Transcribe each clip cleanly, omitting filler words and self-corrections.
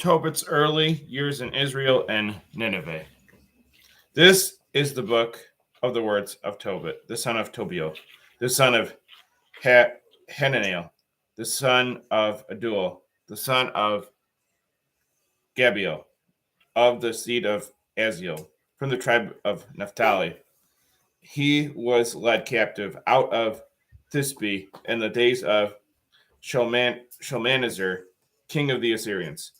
Tobit's early years in Israel and Nineveh. This is the book of the words of Tobit, the son of Tobio, the son of Hananiel, the son of Aduel, the son of Gabiel, of the seed of Aziel, from the tribe of Naphtali. He was led captive out of Thisbe in the days of Shalmaneser, king of the Assyrians.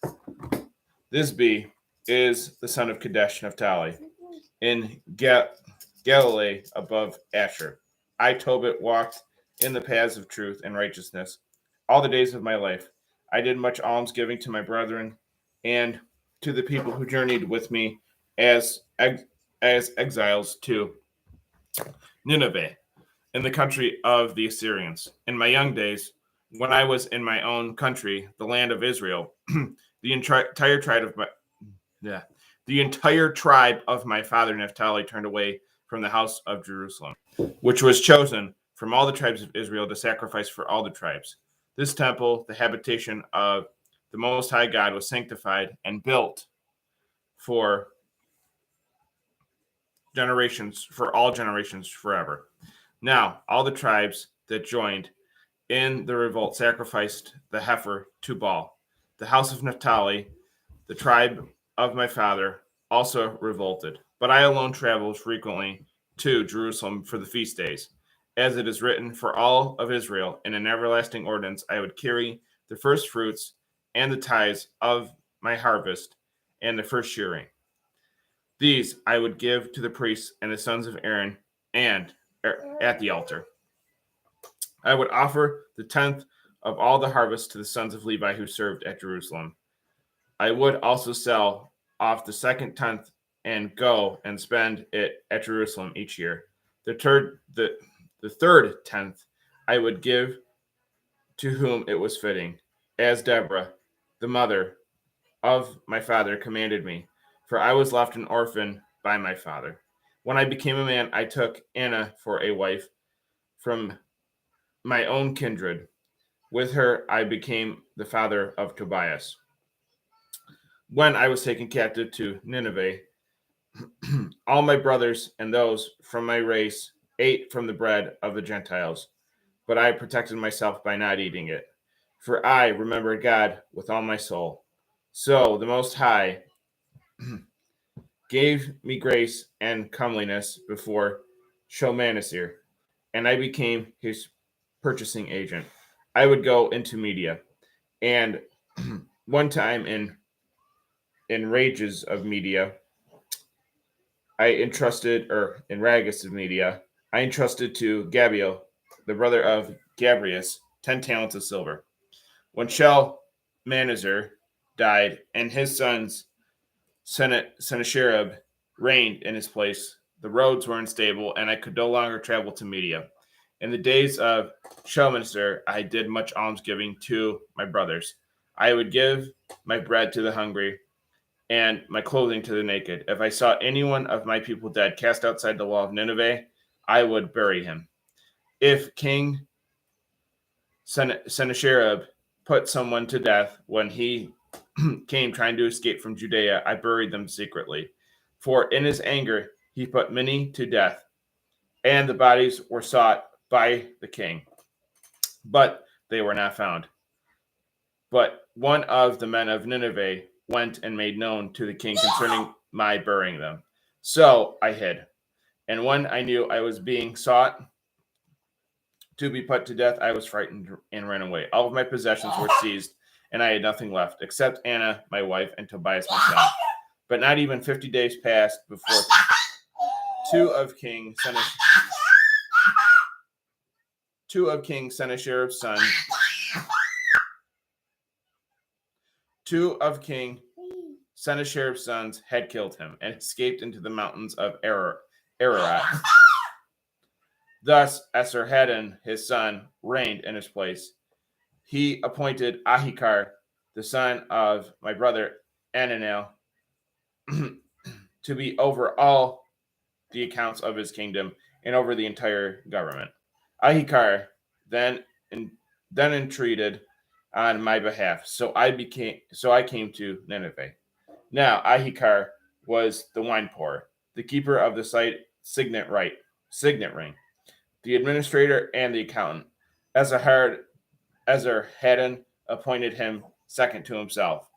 Thisbe is the son of Kadesh Naphtali in Galilee above Asher. I, Tobit, walked in the paths of truth and righteousness all the days of my life. I did much almsgiving to my brethren and to the people who journeyed with me as exiles to Nineveh, in the country of the Assyrians. In my young days, when I was in my own country, the land of Israel, the entire tribe of the entire tribe of my father Naphtali turned away from the house of Jerusalem, which was chosen from all the tribes of Israel to sacrifice for all the tribes. This temple, the habitation of the Most High God, was sanctified and built for generations, for all generations forever. Now, all the tribes that joined in the revolt sacrificed the heifer to Baal. The house of Naphtali, the tribe of my father, also revolted. But I alone traveled frequently to Jerusalem for the feast days. As it is written, for all of Israel, in an everlasting ordinance, I would carry the first fruits and the tithes of my harvest and the first shearing. These I would give to the priests and the sons of Aaron and at the altar. I would offer the tenth of all the harvest to the sons of Levi who served at Jerusalem. I would also sell off the second tenth and go and spend it at Jerusalem each year. The third tenth I would give to whom it was fitting, as Deborah, the mother of my father, commanded me, for I was left an orphan by my father. When I became a man, I took Anna for a wife from my own kindred. With her, I became the father of Tobias. When I was taken captive to Nineveh, all my brothers and those from my race ate from the bread of the Gentiles, but I protected myself by not eating it, for I remembered God with all my soul. So the Most High gave me grace and comeliness before Shalmaneser, and I became his purchasing agent. I would go into Media, and one time in Rages of Media, in Ragus of Media, I entrusted to Gabiel, the brother of Gabrius, 10 talents of silver. When Shalmaneser died, and his sons Sennacherib reigned in his place, the roads were unstable, and I could no longer travel to Media. In the days of Shalmaneser, I did much almsgiving to my brothers. I would give my bread to the hungry and my clothing to the naked. If I saw anyone of my people dead cast outside the wall of Nineveh, I would bury him. If King Sennacherib put someone to death when he came trying to escape from Judea, I buried them secretly. For in his anger, he put many to death, and the bodies were sought by the king, but they were not found. But one of the men of Nineveh went and made known to the king concerning my burying them. So I hid. And when I knew I was being sought to be put to death, I was frightened and ran away. All of my possessions were seized, and I had nothing left except Anna, my wife, and Tobias, my son. But not even 50 days passed before two of King Sennacherib's sons, had killed him and escaped into the mountains of Ararat. Thus Esarhaddon, his son, reigned in his place. He appointed Ahikar, the son of my brother Ananel, to be over all the accounts of his kingdom and over the entire government. Ahikar then entreated on my behalf. So I came to Nineveh. Now Ahikar was the wine pourer, the keeper of the signet ring, the administrator, and the accountant. Esarhaddon appointed him second to himself,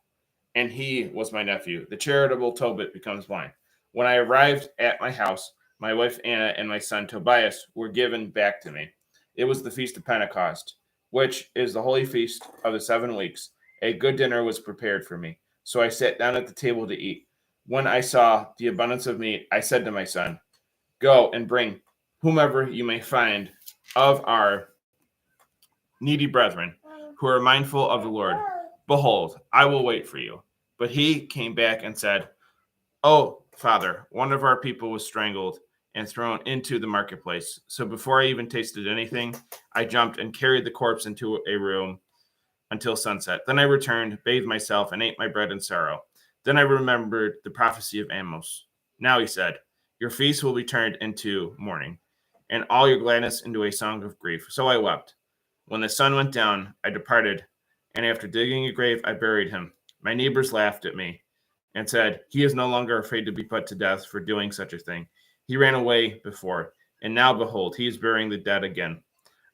and he was my nephew. The charitable Tobit becomes blind. When I arrived at my house, my wife Anna and my son Tobias were given back to me. It was the feast of Pentecost, which is the holy feast of the 7 weeks. A good dinner was prepared for me, so I sat down at the table to eat. When I saw the abundance of meat, I said to my son, "Go and bring whomever you may find of our needy brethren who are mindful of the Lord. Behold, I will wait for you." But he came back and said, "Oh, Father, one of our people was strangled and thrown into the marketplace. So before I even tasted anything, I jumped and carried the corpse into a room until sunset. Then I returned, bathed myself, and ate my bread in sorrow. Then I remembered the prophecy of Amos. Now he said, your feast will be turned into mourning, and all your gladness into a song of grief." So I wept. When the sun went down, I departed, and after digging a grave, I buried him. My neighbors laughed at me and said, "He is no longer afraid to be put to death for doing such a thing. He ran away before, and now behold, he is burying the dead again."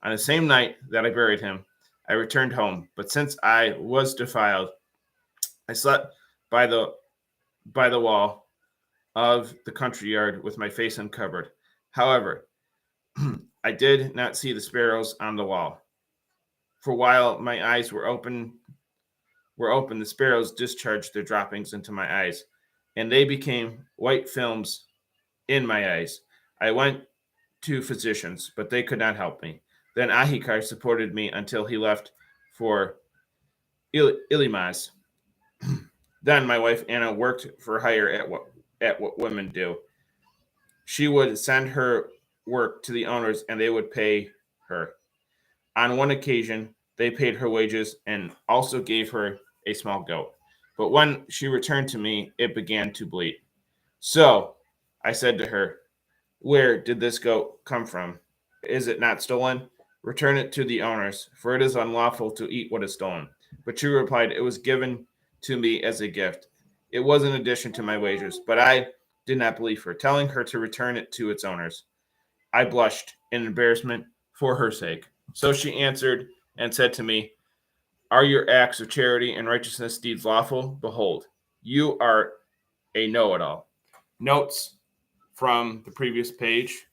On the same night that I buried him, I returned home, but since I was defiled, I slept by the wall of the country yard with my face uncovered. However, I did not see the sparrows on the wall. For while my eyes were open, the sparrows discharged their droppings into my eyes, and they became white films in my eyes. I went to physicians, but they could not help me. Then Ahikar supported me until he left for Elimas. Then my wife Anna worked for hire at what women do. She would send her work to the owners, and they would pay her. On one occasion, they paid her wages and also gave her a small goat. But when she returned to me, it began to bleat. So I said to her, "Where did this goat come from? Is it not stolen? Return it to the owners, for it is unlawful to eat what is stolen." But she replied, "It was given to me as a gift. It was in addition to my wages." But I did not believe her, telling her to return it to its owners. I blushed in embarrassment for her sake. So she answered and said to me, "Are your acts of charity and righteousness deeds lawful? Behold, you are a know-it-all." Notes from the previous page.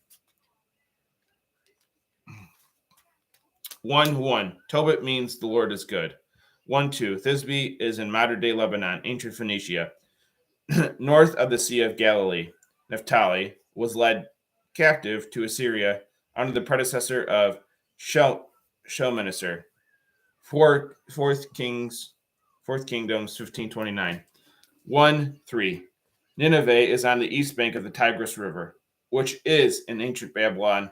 1:1. Tobit means the Lord is good. 1:2. Thisbe is in modern-day Lebanon, ancient Phoenicia, north of the Sea of Galilee. Naphtali was led captive to Assyria under the predecessor of Shalmaneser. Fourth Kingdoms 1529. 1:3. Nineveh is on the east bank of the Tigris River, which is in ancient Babylon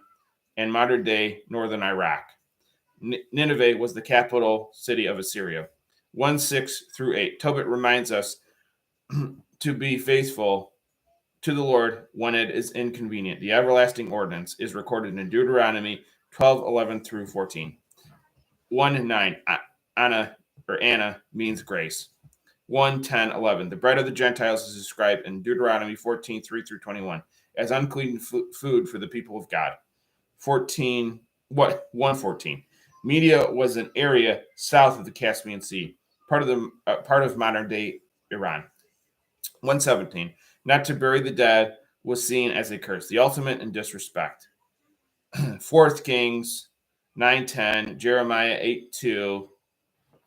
and modern-day northern Iraq. Nineveh was the capital city of Assyria. 1:6-8. Tobit reminds us to be faithful to the Lord when it is inconvenient. The everlasting ordinance is recorded in Deuteronomy 12:11-14. 1:9. Anna means grace. 1:10-11. The bread of the Gentiles is described in Deuteronomy 14:3-21 as unclean food for the people of God. 1:14. Media was an area south of the Caspian Sea, part of modern day Iran. 1:17. Not to bury the dead was seen as a curse, the ultimate in disrespect. 4 Kings 9:10, Jeremiah 8:2.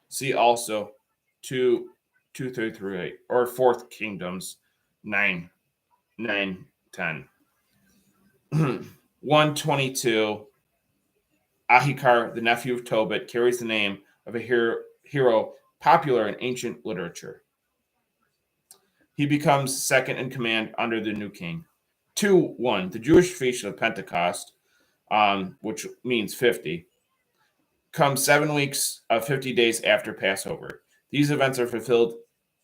See also 2:3-8, or 4 Kingdoms 9:10. 1:22. Ahikar, the nephew of Tobit, carries the name of a hero popular in ancient literature. He becomes second in command under the new king. 2:1. The Jewish feast of Pentecost, which means 50, comes 7 weeks of 50 days after Passover. These events are fulfilled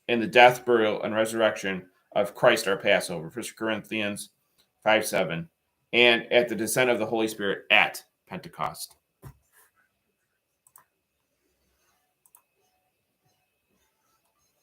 in the death, burial, and resurrection of Christ our Passover, 1 Corinthians 5:7, and at the descent of the Holy Spirit at Pentecost.